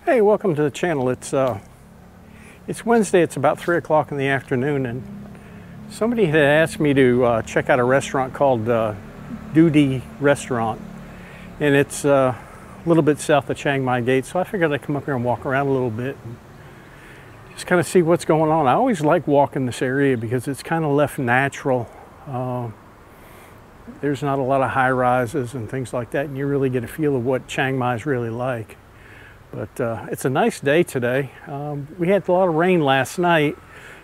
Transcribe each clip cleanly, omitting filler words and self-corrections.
Hey, welcome to the channel. It's Wednesday. It's about 3 o'clock in the afternoon, and somebody had asked me to check out a restaurant called Doo Dii restaurant, and it's a little bit south of Chiang Mai Gate. So I figured I'd come up here and walk around a little bit and just kind of see what's going on. I always like walking this area because it's kind of left natural. There's not a lot of high rises and things like that, and you really get a feel of what Chiang Mai is really like. But it's a nice day today. We had a lot of rain last night,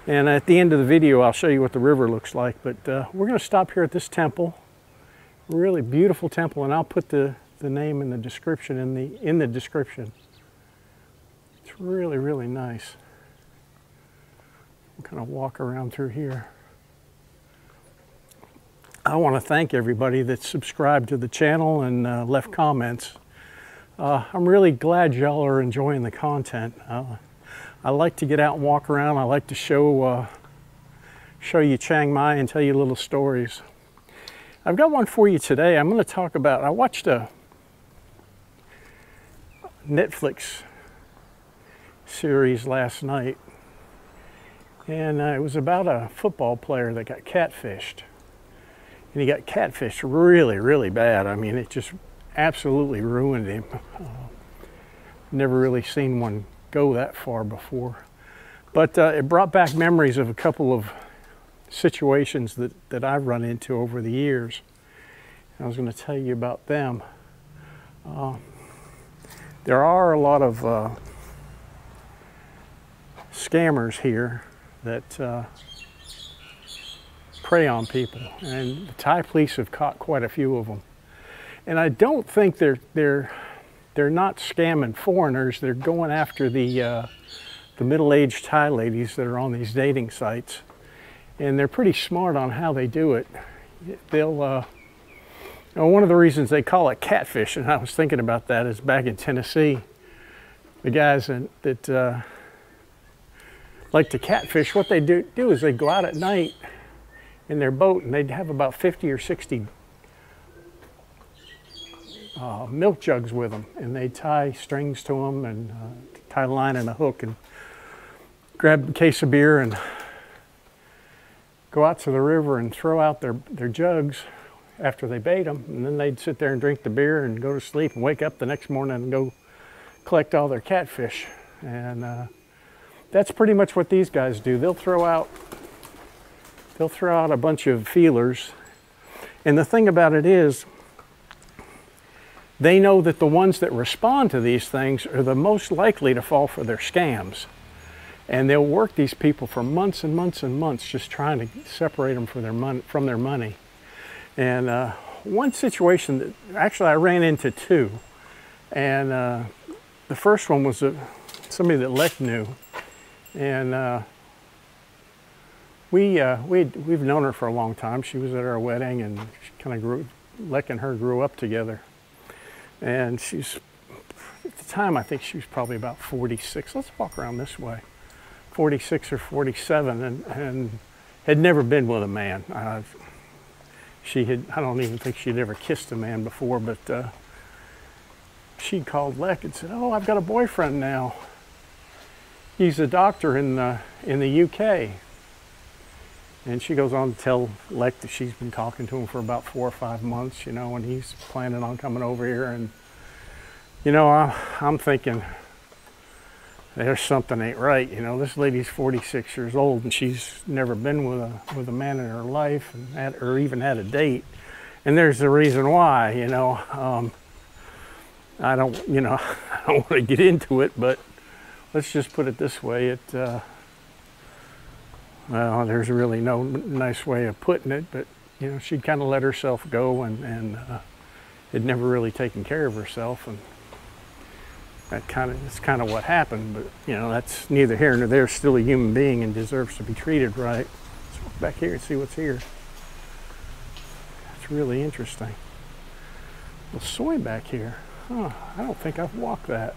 and at the end of the video I'll show you what the river looks like. But we're going to stop here at this temple, really beautiful temple, and I'll put the name in the description in the description. It's really, really nice. We'll kind of walk around through here. I want to thank everybody that subscribed to the channel and left comments. I'm really glad y'all are enjoying the content. I like to get out and walk around. I like to show you Chiang Mai and tell you little stories. I've got one for you today. I'm going to talk about, I watched a Netflix series last night, and it was about a football player that got catfished. And he got catfished really, really bad. I mean, it just absolutely ruined him. Never really seen one go that far before. But it brought back memories of a couple of situations that I've run into over the years. I was going to tell you about them. There are a lot of scammers here that prey on people, and the Thai police have caught quite a few of them. And I don't think they're not scamming foreigners. They're going after the middle-aged Thai ladies that are on these dating sites, and they're pretty smart on how they do it. They'll one of the reasons they call it catfish, and I was thinking about that, is back in Tennessee, the guys that like to catfish, what they do is they go out at night in their boat, and they'd have about 50 or 60 milk jugs with them, and they tie strings to them and tie a line and a hook and grab a case of beer and go out to the river and throw out their jugs after they bait them, and then they'd sit there and drink the beer and go to sleep and wake up the next morning and go collect all their catfish. And that's pretty much what these guys do. They'll throw out a bunch of feelers, and the thing about it is, they know that the ones that respond to these things are the most likely to fall for their scams. And they'll work these people for months and months and months just trying to separate them from their money. And one situation that, actually I ran into two. And the first one was somebody that Lek knew. And we've known her for a long time. She was at our wedding, and she kind of Lek and her grew up together. And she's, at the time, I think she was probably about 46. Let's walk around this way. 46 or 47, and had never been with a man. I don't even think she'd ever kissed a man before, but she called Lek and said, "Oh, I've got a boyfriend now. He's a doctor in the UK." And she goes on to tell Lek that she's been talking to him for about 4 or 5 months, you know, and he's planning on coming over here. And, you know, I'm thinking, there's something ain't right. You know, this lady's 46 years old, and she's never been with a man in her life, or even had a date. And there's a reason why, you know. I don't want to get into it, but let's just put it this way. Well, there's really no nice way of putting it, but, you know, she'd kind of let herself go and had never really taken care of herself, and that's kind of what happened. But, you know, that's neither here nor there. Still a human being and deserves to be treated right. Let's walk back here and see what's here. It's really interesting. Well, soy back here. Huh, I don't think I've walked that.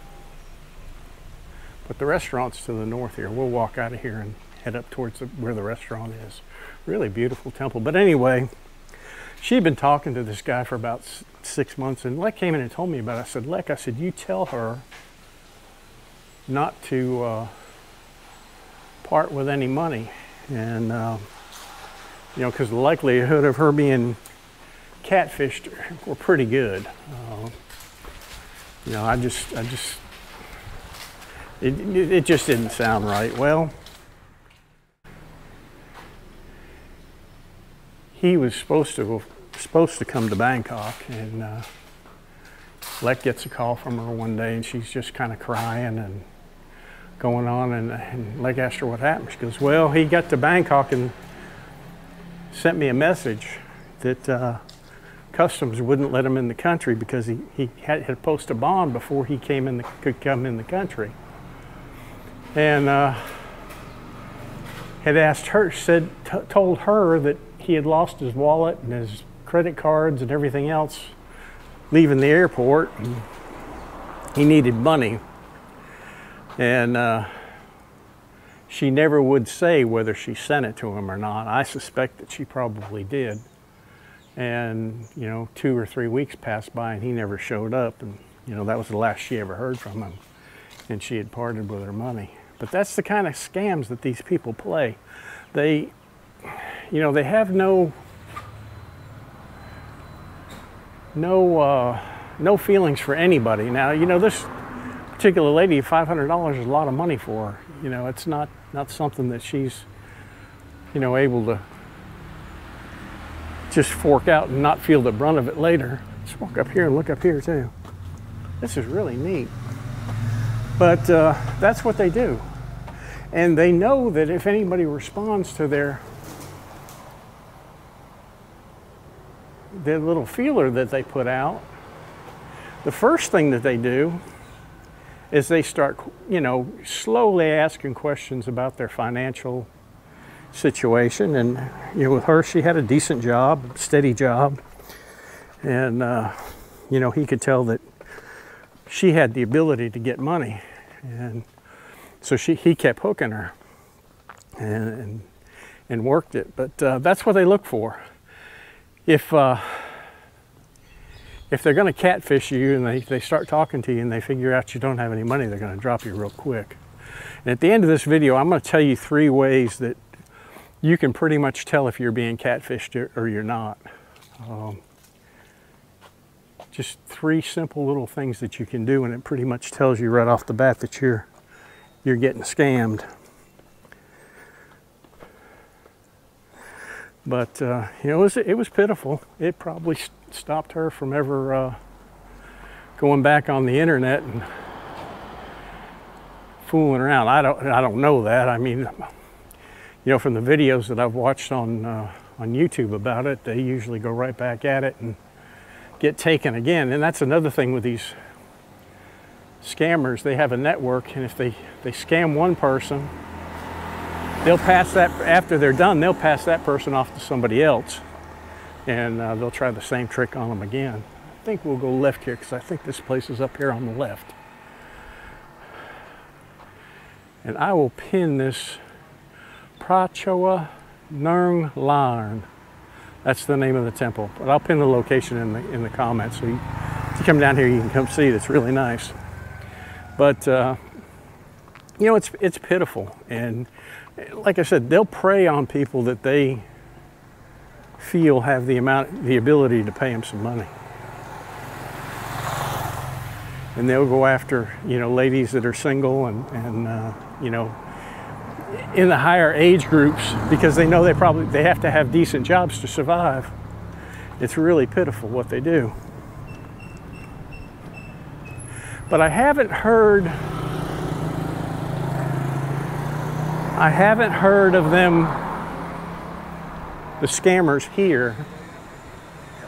But the restaurant's to the north here. We'll walk out of here and head up towards where the restaurant is. Really beautiful temple. But anyway, she'd been talking to this guy for about 6 months, and Lek came in and told me about it. I said, Lek, I said, you tell her not to part with any money. And you know, because the likelihood of her being catfished were pretty good. You know, it just didn't sound right. Well, he was supposed to come to Bangkok, and Leck gets a call from her one day, and she's just kind of crying and going on, and Leck asked her what happened. She goes, well, he got to Bangkok and sent me a message that customs wouldn't let him in the country because he had posted a bond before he could come in the country. And had asked her, told her that he had lost his wallet and his credit cards and everything else leaving the airport, and he needed money. And she never would say whether she sent it to him or not. I suspect that she probably did. And, you know, 2 or 3 weeks passed by and he never showed up. And, you know, that was the last she ever heard from him. And she had parted with her money. But that's the kind of scams that these people play. They, you know, they have no feelings for anybody. Now, you know, this particular lady, $500 is a lot of money for her. You know, it's not something that she's, you know, able to just fork out and not feel the brunt of it later. Let's walk up here and look up here too. This is really neat. But that's what they do. And they know that if anybody responds to their little feeler that they put out, the first thing that they do is they start, you know, slowly asking questions about their financial situation. And, you know, with her, she had a decent job, steady job. And, you know, he could tell that she had the ability to get money. And so he kept hooking her and worked it. But that's what they look for. If they're going to catfish you and they start talking to you and they figure out you don't have any money, they're going to drop you real quick. And at the end of this video, I'm going to tell you 3 ways that you can pretty much tell if you're being catfished or you're not. Just 3 simple little things that you can do, and it pretty much tells you right off the bat that you're getting scammed. But you know, it was pitiful. It probably stopped her from ever going back on the internet and fooling around. I don't know that. I mean, you know, from the videos that I've watched on YouTube about it, they usually go right back at it and get taken again. And that's another thing with these scammers. They have a network, and if they scam one person, they'll pass that, after they're done, they'll pass that person off to somebody else, and they'll try the same trick on them again. I think we'll go left here because I think this place is up here on the left. And I will pin this Prachoa Nung Larn. That's the name of the temple. But I'll pin the location in the comments, so if you come down here, you can come see it. It's really nice. But you know, it's pitiful. And like I said, they'll prey on people that they feel have the ability to pay them some money. And they'll go after, you know, ladies that are single and you know, in the higher age groups, because they know they have to have decent jobs to survive. It's really pitiful what they do. But I haven't heard of them, the scammers here,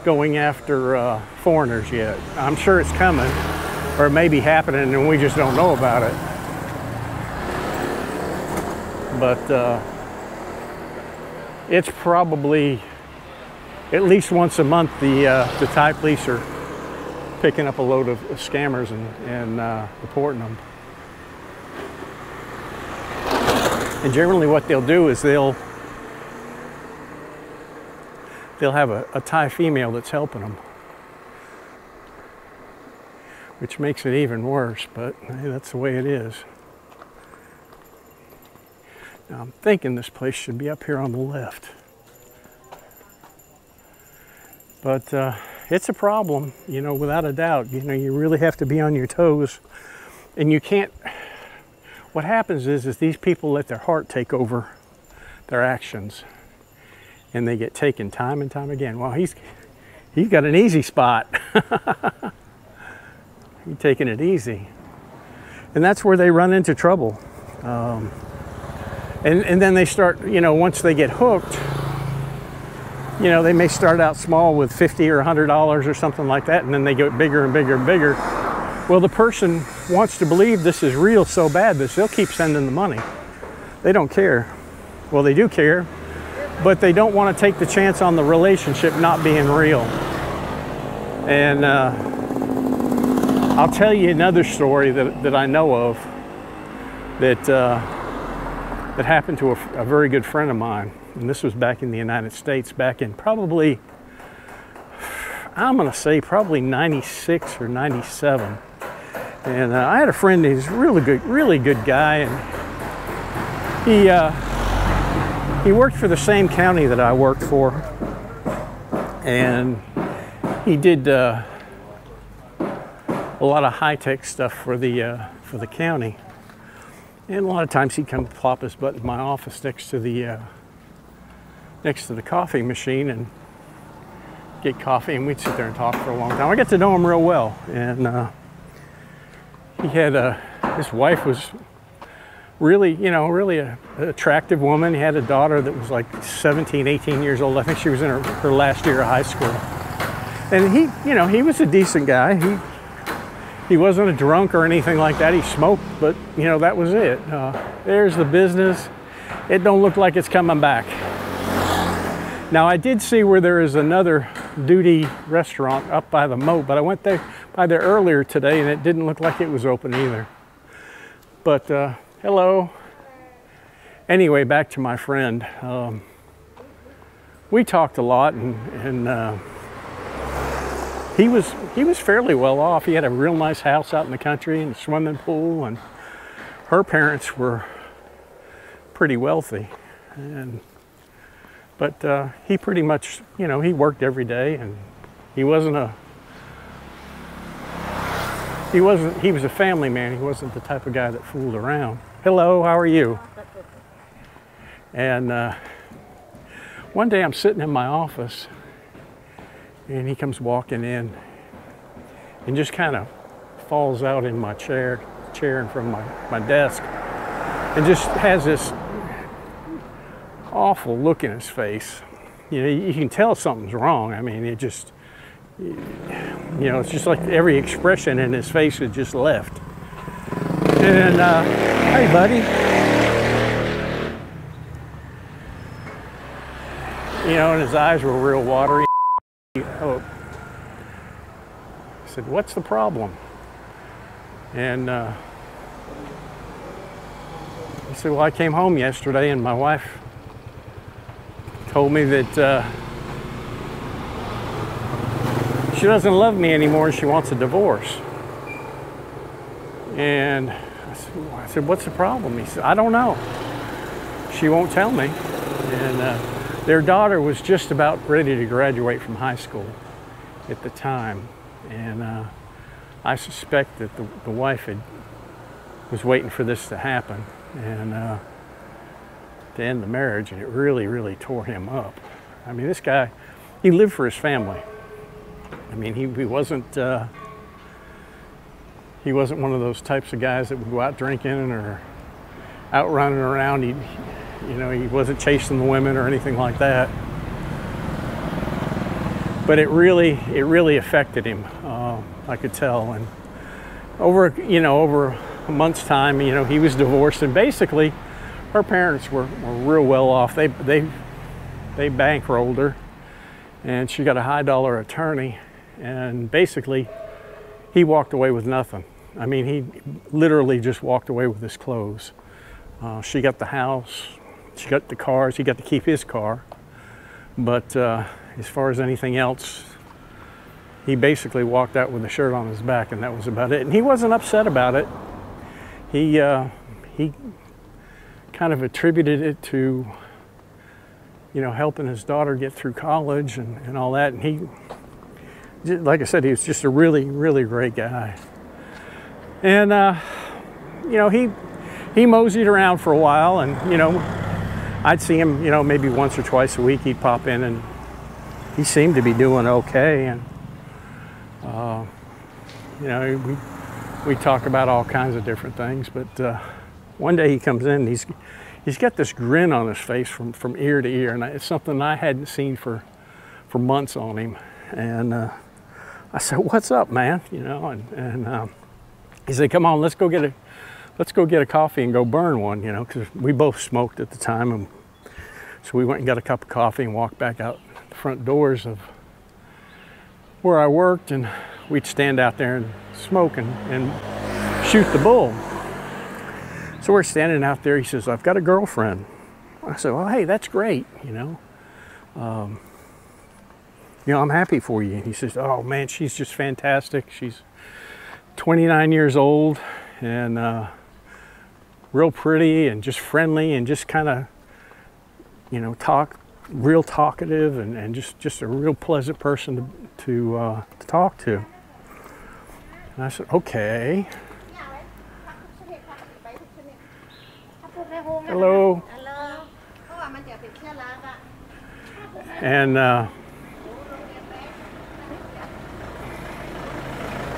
going after foreigners yet. I'm sure it's coming, or it may be happening and we just don't know about it. But it's probably at least once a month the Thai police are picking up a load of scammers and reporting them. And generally what they'll do is they'll have a Thai female that's helping them, which makes it even worse, but hey, that's the way it is. Now I'm thinking this place should be up here on the left. But it's a problem, you know, without a doubt. You know, you really have to be on your toes. And you can't, what happens is these people let their heart take over their actions. And they get taken time and time again. Well, he's got an easy spot. He's taking it easy. And that's where they run into trouble. And then they start, you know, once they get hooked, you know, they may start out small with $50 or $100 or something like that, and then they get bigger and bigger and bigger. Well, the person wants to believe this is real so bad that they'll keep sending the money. They don't care. Well, they do care, but they don't want to take the chance on the relationship not being real. And I'll tell you another story that I know of that happened to a very good friend of mine. And this was back in the United States, back in probably, I'm going to say probably 96 or 97. And I had a friend, he's a really good guy. And he worked for the same county that I worked for. And he did a lot of high-tech stuff for the county. And a lot of times he'd come plop his butt in my office next to the coffee machine and get coffee, and we'd sit there and talk for a long time. I got to know him real well, and he had his wife was really, you know, really an attractive woman. He had a daughter that was like 17, 18 years old. I think she was in her last year of high school. And he, you know, he was a decent guy. He wasn't a drunk or anything like that. He smoked, but, you know, that was it. There's the business. It don't look like it's coming back. Now, I did see where there is another Doo Dii restaurant up by the moat, but I went by there earlier today, and it didn't look like it was open either. But, hello. Anyway, back to my friend. We talked a lot, and he was fairly well off. He had a real nice house out in the country and a swimming pool, and her parents were pretty wealthy. But he pretty much, you know, he worked every day, and he was a family man. He wasn't the type of guy that fooled around. Hello, how are you? And one day I'm sitting in my office, and he comes walking in and just kind of falls out in my chair in front of my desk, and just has this awful look in his face. You know, you can tell something's wrong. I mean, it just, you know, it's just like every expression in his face had just left. And, hey, buddy. You know, and his eyes were real watery. Oh. I said, what's the problem? And he said, well, I came home yesterday and my wife told me that she doesn't love me anymore and she wants a divorce. And I said, what's the problem? He said, I don't know. She won't tell me. And their daughter was just about ready to graduate from high school at the time. And I suspect that the wife was waiting for this to happen and to end the marriage, and it really, really tore him up. I mean, this guy, he lived for his family. I mean, he wasn't one of those types of guys that would go out drinking or out running around. He wasn't chasing the women or anything like that. But it really affected him. I could tell. And over a month's time, you know, he was divorced, and basically, her parents were real well off. They bankrolled her, and she got a high-dollar attorney, and basically, he walked away with nothing. I mean, he literally just walked away with his clothes. She got the house, she got the cars, he got to keep his car, but as far as anything else, he basically walked out with a shirt on his back, and that was about it. And he wasn't upset about it. He kind of attributed it to, you know, helping his daughter get through college and all that. And he, like I said, he was just a really, really great guy. And, you know, he moseyed around for a while, and, you know, I'd see him, you know, maybe once or twice a week. He'd pop in, and he seemed to be doing okay. And, you know, we talk about all kinds of different things. But one day he comes in, and he's got this grin on his face from ear to ear, and it's something I hadn't seen for months on him. And I said, "What's up, man?" You know, and he said, "Come on, let's go get a coffee and go burn one," you know, because we both smoked at the time. And so we went and got a cup of coffee and walked back out the front doors of where I worked, and we'd stand out there and smoke and shoot the bull. So we're standing out there. He says, "I've got a girlfriend." I said, "Well, hey, that's great, you know. You know, I'm happy for you." And he says, "Oh man, she's just fantastic. She's 29 years old and real pretty and just friendly and just kind of, you know, real talkative and just a real pleasant person to talk to." And I said, "Okay." Hello. And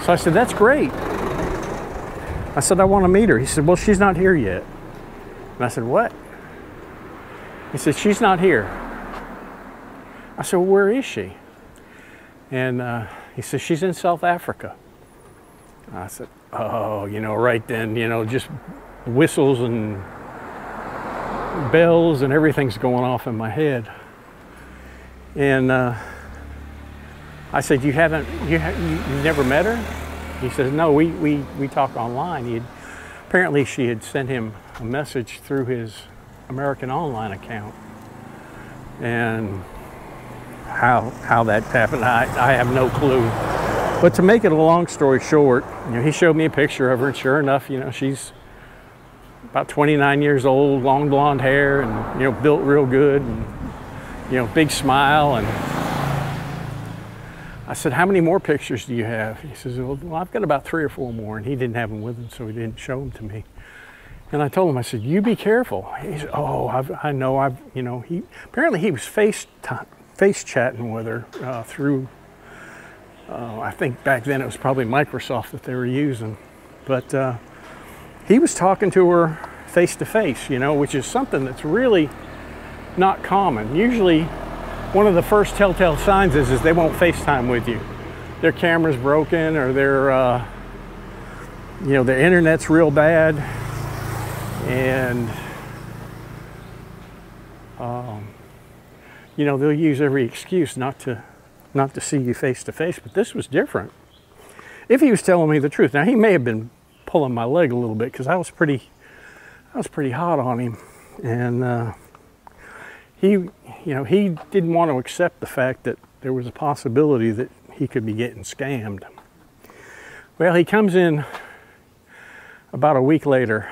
so I said, "That's great." I said, "I want to meet her." He said, "Well, she's not here yet." And I said, "What?" He said, "She's not here." I said, "Well, where is she?" And he said, "She's in South Africa." I said, "Oh," you know, right then, you know, just whistles and bells and everything's going off in my head. And I said, you've never met her?" He says, "No, we talk online." Apparently she had sent him a message through his American Online account. And how that happened, I have no clue. But to make it a long story short, you know, he showed me a picture of her, and sure enough, you know, she's about 29 years old, long blonde hair, and, you know, built real good, and, you know, big smile. And I said, "How many more pictures do you have?" He says, "Well, I've got about 3 or 4 more," and he didn't have them with him, so he didn't show them to me. And I told him, I said, "You be careful." He said, "Oh, I know, you know," apparently he was face chatting with her through, I think back then it was probably Microsoft that they were using. But he was talking to her face to face, you know, which is something that's really not common. Usually one of the first telltale signs is they won't FaceTime with you. Their camera's broken, or their, you know, their internet's real bad. And, you know, they'll use every excuse not to see you face to face. But this was different. If he was telling me the truth. Now, he may have been pulling my leg a little bit, because I was pretty hot on him. And he, you know, he didn't want to accept the fact that there was a possibility that he could be getting scammed. Well, he comes in about a week later,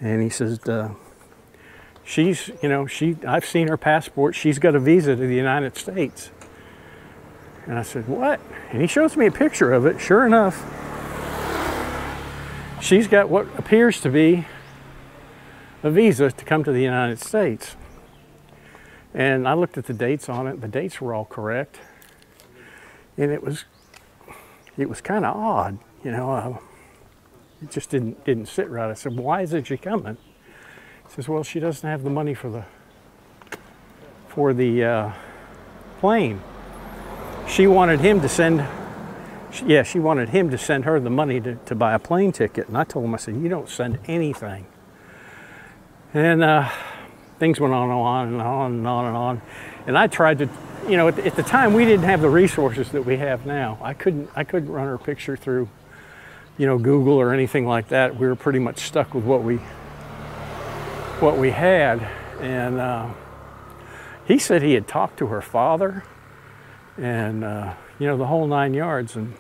and he says, she's, you know, I've seen her passport. She's got a visa to the United States. And I said, "What?" And he shows me a picture of it. Sure enough, she's got what appears to be a visa to come to the United States. And I looked at the dates on it. The dates were all correct. And it was kind of odd, you know. It just didn't sit right. I said, "Why isn't she coming?" He says, "Well, she doesn't have the money for the plane. She wanted him to send her the money to buy a plane ticket." And I told him, I said, "You don't send anything." And things went on and on and on and on. And I tried to, you know, at the time we didn't have the resources that we have now. I couldn't run her picture through, you know, Google or anything like that. We were pretty much stuck with what we had. And he said he had talked to her father, and you know, the whole 9 yards. And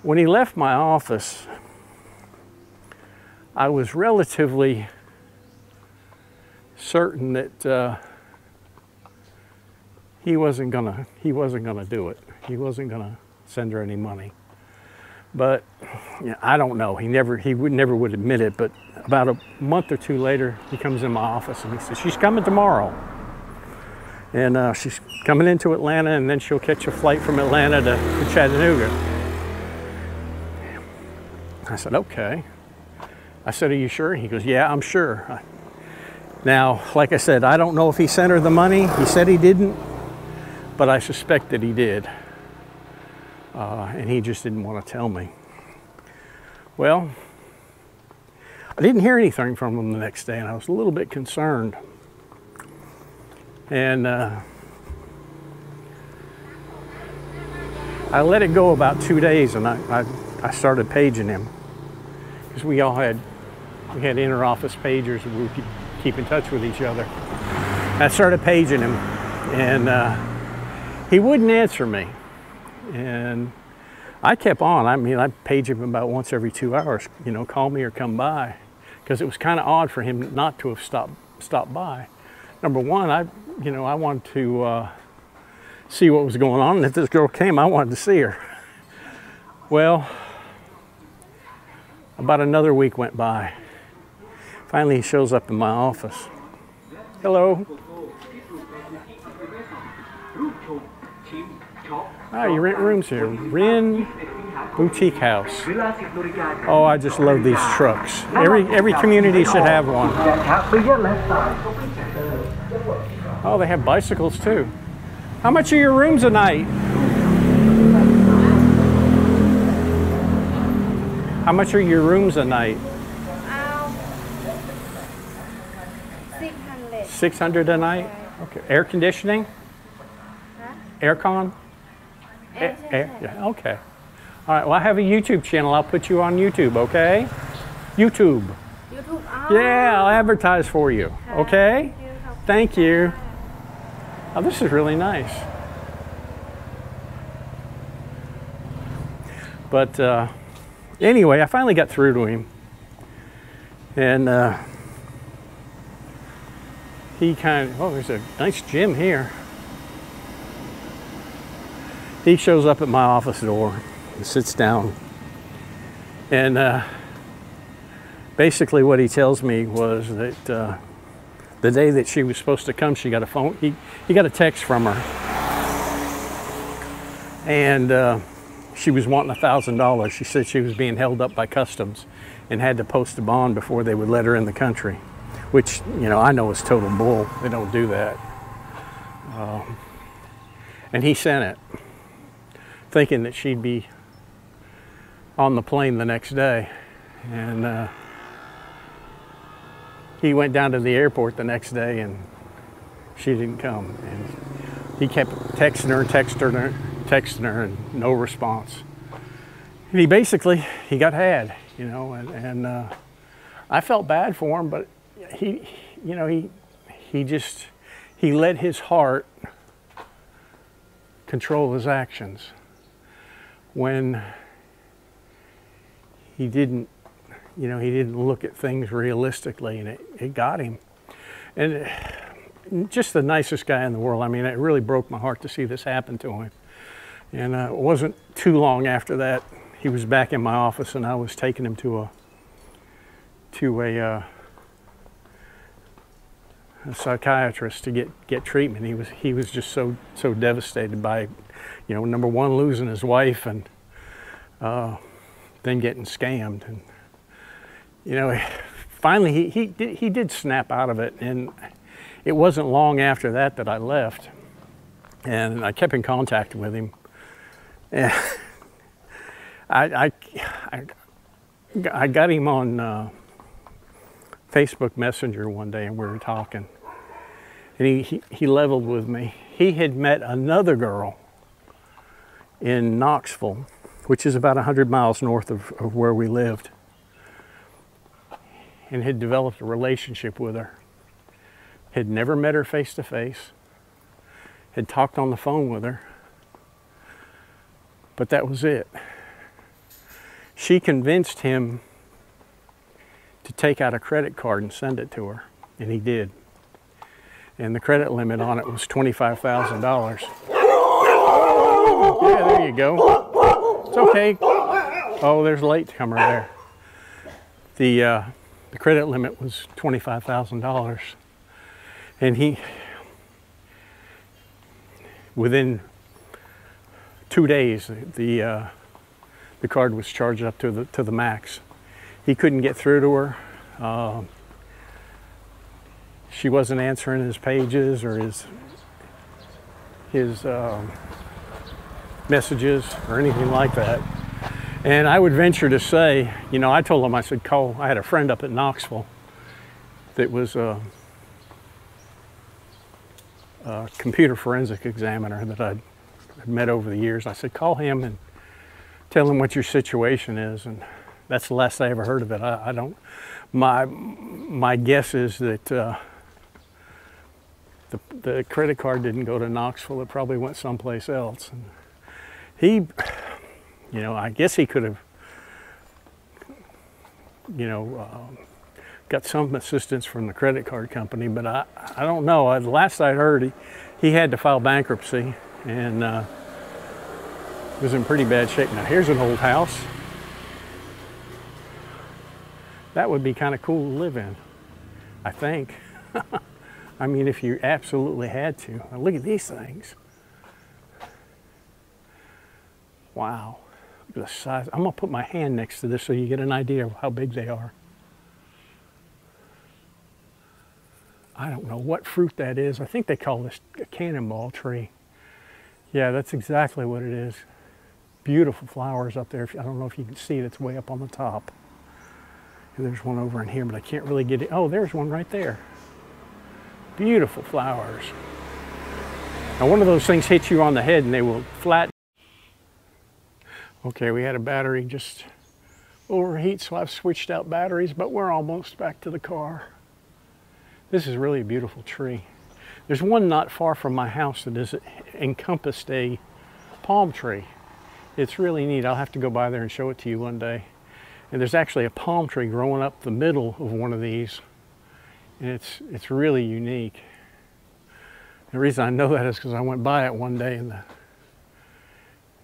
when he left my office, I was relatively certain that he wasn't gonna do it. He wasn't gonna send her any money. But you know, I don't know. He never would admit it. But about a month or two later, he comes in my office and he says, "She's coming tomorrow, and she's coming into Atlanta, and then she'll catch a flight from Atlanta to Chattanooga." I said, "Okay." I said, "Are you sure?" He goes, "Yeah, I'm sure." Now, like I said, I don't know if he sent her the money. He said he didn't, but I suspect that he did. And he just didn't want to tell me. Well, I didn't hear anything from him the next day, and I was a little bit concerned. And I let it go about 2 days, and I started paging him, because we had inter-office pagers, and we would keep in touch with each other. I started paging him, and he wouldn't answer me. And I kept on. I mean, I page him about once every 2 hours, you know, call me or come by, because it was kind of odd for him not to have stopped by. Number one, I wanted to see what was going on, and if this girl came, I wanted to see her. Well, about another week went by. Finally, he shows up in my office. "Hello." "Ah, you rent rooms here." "Rin Boutique House." Oh, I just love these trucks. Every community should have one. Oh, they have bicycles too. "How much are your rooms a night?" "How much are your rooms a night?" 600. 600 a night? Okay. Air conditioning? Huh? Aircon? Air, yeah, okay. All right, well, I have a YouTube channel. I'll put you on YouTube, okay? YouTube. YouTube. Yeah, I'll advertise for you, okay? Thank you. Oh, this is really nice. But anyway, I finally got through to him. And he kind of, oh, there's a nice gym here. He shows up at my office door and sits down. And basically what he tells me was that the day that she was supposed to come, she got a phone, he got a text from her. And she was wanting $1,000. She said she was being held up by customs and had to post a bond before they would let her in the country, which, you know, I know is total bull. They don't do that. And he sent it, thinking that she'd be on the plane the next day. And he went down to the airport the next day and she didn't come. And he kept texting her and no response. And he basically, he got had, you know, and I felt bad for him, but he let his heart control his actions when he didn't look at things realistically, and it got him. And just the nicest guy in the world. I mean, it really broke my heart to see this happen to him. And it wasn't too long after that, he was back in my office, and I was taking him to a psychiatrist to get treatment. He was just so devastated by, you know, number one, losing his wife, and then getting scammed. And you know, finally he did snap out of it, and it wasn't long after that I left, and I kept in contact with him. And I got him on Facebook Messenger one day, and we were talking, and he leveled with me. He had met another girl in Knoxville, which is about 100 miles north of where we lived, and had developed a relationship with her. Had never met her face to face, had talked on the phone with her, but that was it. She convinced him to take out a credit card and send it to her, and he did. and the credit limit on it was $25,000. Yeah, there you go. It's okay. Oh, there's a latecomer there. The credit limit was $25,000, and within 2 days, the card was charged up to the max. He couldn't get through to her. She wasn't answering his pages or his messages or anything like that. And I would venture to say, you know, I told him, I said, call. I had a friend up at Knoxville that was a computer forensic examiner that I'd met over the years. I said, call him and tell him what your situation is. And that's the last I ever heard of it. I don't, my guess is that the credit card didn't go to Knoxville. It probably went someplace else. And he, you know, I guess he could have, you know, got some assistance from the credit card company, but I don't know. The last I heard, he had to file bankruptcy and was in pretty bad shape. Now here's an old house. That would be kind of cool to live in, I think. I mean, if you absolutely had to. Now look at these things. Wow, look at the size. I'm gonna put my hand next to this so you get an idea of how big they are. I don't know what fruit that is. I think they call this a cannonball tree. Yeah, that's exactly what it is. Beautiful flowers up there. I don't know if you can see it, it's way up on the top. And there's one over in here, but I can't really get it. Oh, there's one right there. Beautiful flowers. Now one of those things hits you on the head and they will flatten. Okay, we had a battery just overheat, so I've switched out batteries, but we're almost back to the car. This is really a beautiful tree. There's one not far from my house that has encompassed a palm tree. It's really neat. I'll have to go by there and show it to you one day. And there's actually a palm tree growing up the middle of one of these. And it's really unique. The reason I know that is because I went by it one day and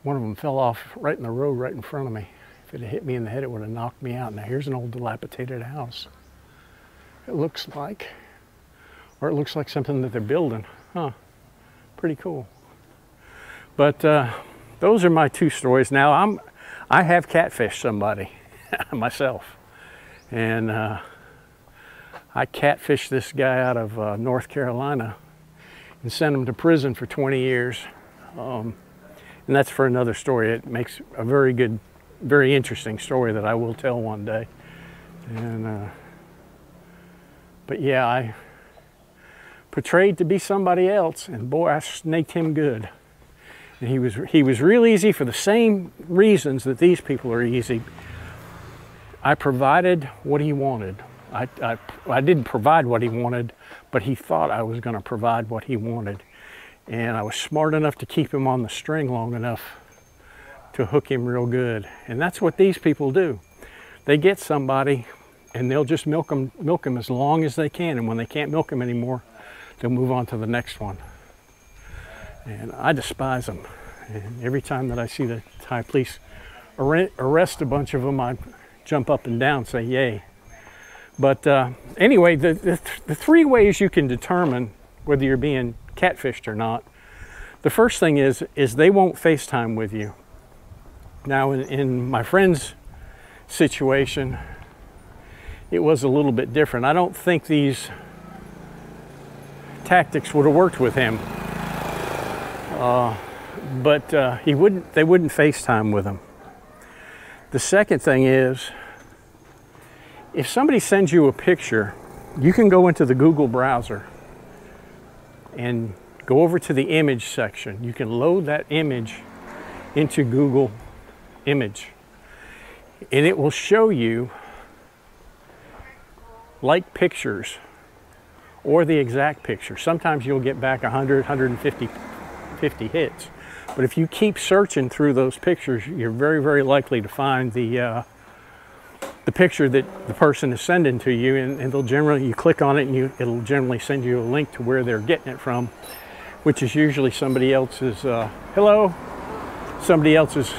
one of them fell off right in the road right in front of me. If it had hit me in the head, it would have knocked me out. Now here's an old dilapidated house. It looks like, or it looks like something that they're building. Huh, pretty cool. But those are my two stories. Now I have catfished somebody myself. And I catfished this guy out of North Carolina and sent him to prison for 20 years. And that's for another story. It makes a very good, very interesting story that I will tell one day. And but yeah, I portrayed to be somebody else, and boy, I snaked him good. And he was real easy for the same reasons that these people are easy. I provided what he wanted. I didn't provide what he wanted, but he thought I was going to provide what he wanted. And I was smart enough to keep him on the string long enough to hook him real good. And that's what these people do. They get somebody and they'll just milk them as long as they can. And when they can't milk them anymore, they'll move on to the next one. And I despise them. And every time that I see the Thai police arrest a bunch of them, I jump up and down, say yay. But anyway, the three ways you can determine whether you're being catfished or not. The first thing is they won't FaceTime with you. Now in my friend's situation, it was a little bit different. I don't think these tactics would have worked with him. But they wouldn't FaceTime with him. The second thing is, if somebody sends you a picture, you can go into the Google browser and go over to the image section. You can load that image into Google Image, and it will show you like pictures or the exact picture. Sometimes you'll get back 100, 150 hits. But if you keep searching through those pictures, you're very, very likely to find the the picture that the person is sending to you, and they'll generally, you click on it and it'll generally send you a link to where they're getting it from, which is usually somebody else's, somebody else's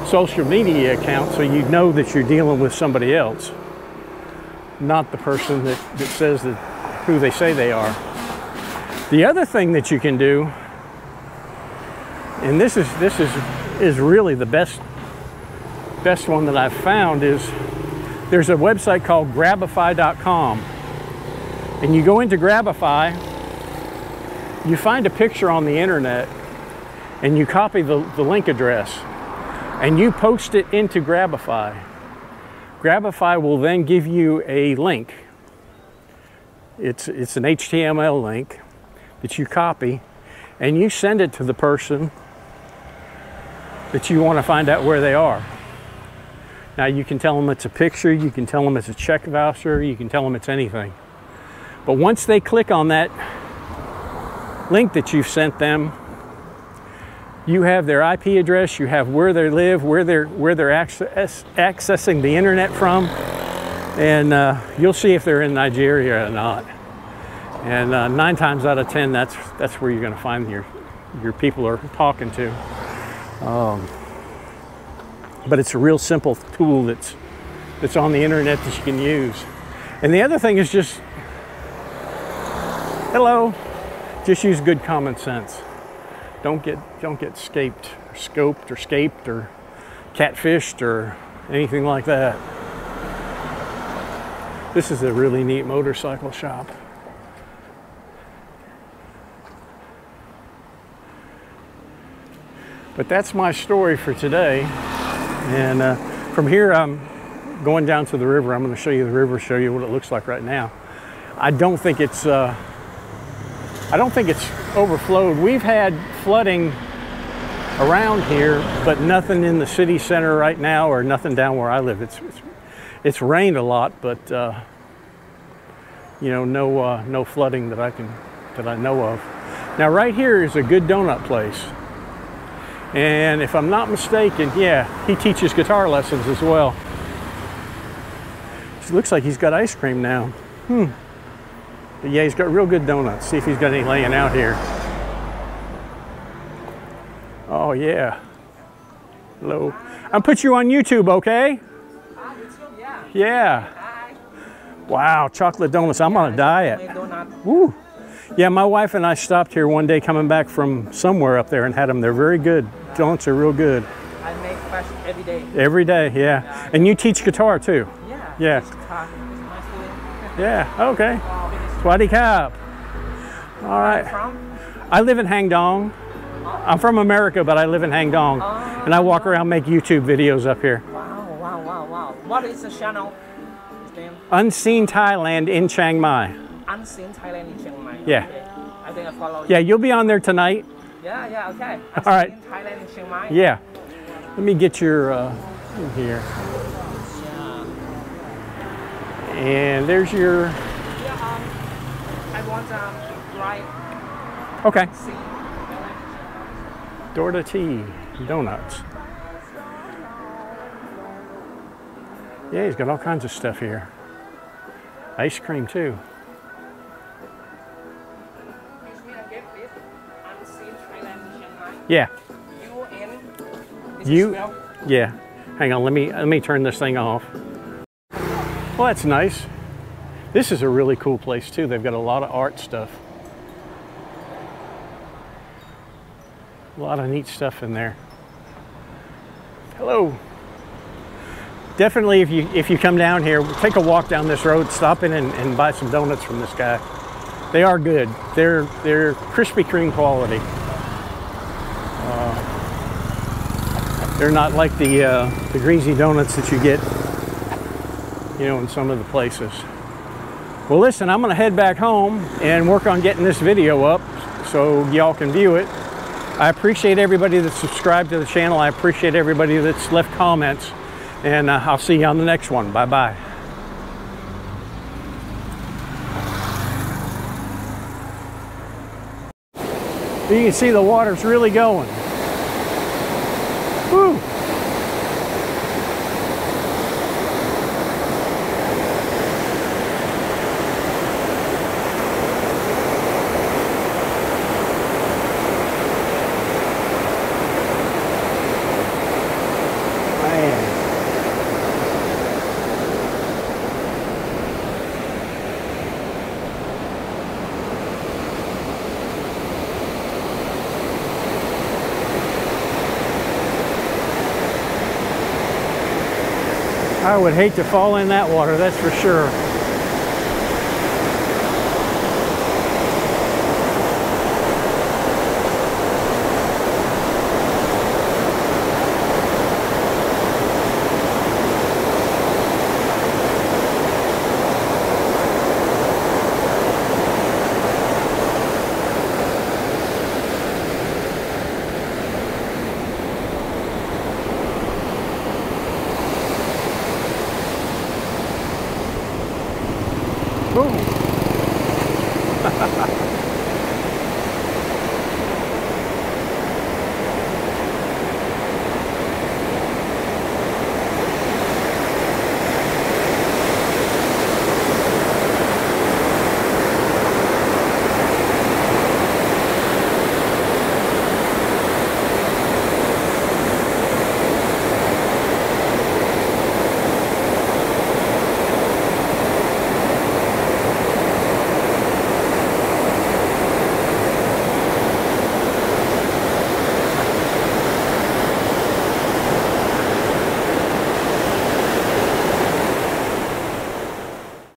social media account, so you know that you're dealing with somebody else, not the person that says that who they say they are. The other thing that you can do, and this is really the best one that I've found, is there's a website called grabify.com, and you go into Grabify, you find a picture on the internet, and you copy the link address, and you post it into Grabify. Grabify will then give you a link. It's an HTML link that you copy, and you send it to the person that you want to find out where they are. Now, you can tell them it's a picture, you can tell them it's a check voucher, you can tell them it's anything. But once they click on that link that you've sent them, you have their IP address, you have where they live, where they're accessing the internet from, and you'll see if they're in Nigeria or not. And 9 times out of 10, that's where you're going to find your people are talking to. But it's a real simple tool that's on the internet that you can use. And the other thing is just, hello, just use good common sense. Don't get scaped or scoped or scaped or catfished or anything like that. This is a really neat motorcycle shop. But that's my story for today. And from here, I'm going down to the river. I'm going to show you the river, show you what it looks like right now. I don't think it's overflowed. We've had flooding around here, but nothing in the city center right now, or nothing down where I live. It's rained a lot, but you know, no flooding that I know of. Now, right here is a good donut place. And if I'm not mistaken, yeah, he teaches guitar lessons as well. It looks like he's got ice cream now. But yeah, he's got real good donuts. See if he's got any laying out here. Oh yeah. Hello. I'll put you on YouTube, okay? Yeah. Wow, chocolate donuts. I'm on a diet. Woo. Yeah, my wife and I stopped here one day coming back from somewhere up there and had them. They're very good. Donuts are real good. I make fresh every day. Every day, yeah. And you teach guitar too? Yeah. Yeah. Yeah, okay. Swadikap. All right. From? I live in Hang Dong. I'm from America, but I live in Hang Dong. And I walk around, make YouTube videos up here. Wow. What is the channel? His name? Unseen Thailand in Chiang Mai. Unseen Thailand in Chiang Mai. Yeah. Okay. I think I follow you. Yeah, you'll be on there tonight. Yeah, okay. All right. Unseen Thailand in Chiang Mai. Yeah. Let me get your in here. Yeah. And there's your. Yeah. I want right. Okay. Doo Dii donuts. Yeah, he's got all kinds of stuff here. Ice cream too. Yeah. Yeah. Hang on, let me turn this thing off. Well, that's nice. This is a really cool place too. They've got a lot of art stuff. A lot of neat stuff in there. Hello. Definitely, if you come down here, take a walk down this road, stop in and buy some donuts from this guy. They are good. They're Krispy Kreme quality. They're not like the greasy donuts that you get, you know, in some of the places. Well, listen, I'm gonna head back home and work on getting this video up so y'all can view it. I appreciate everybody that's subscribed to the channel. I appreciate everybody that's left comments, and I'll see you on the next one. Bye-bye. You can see the water's really going. Woo! I would hate to fall in that water, that's for sure. Boom.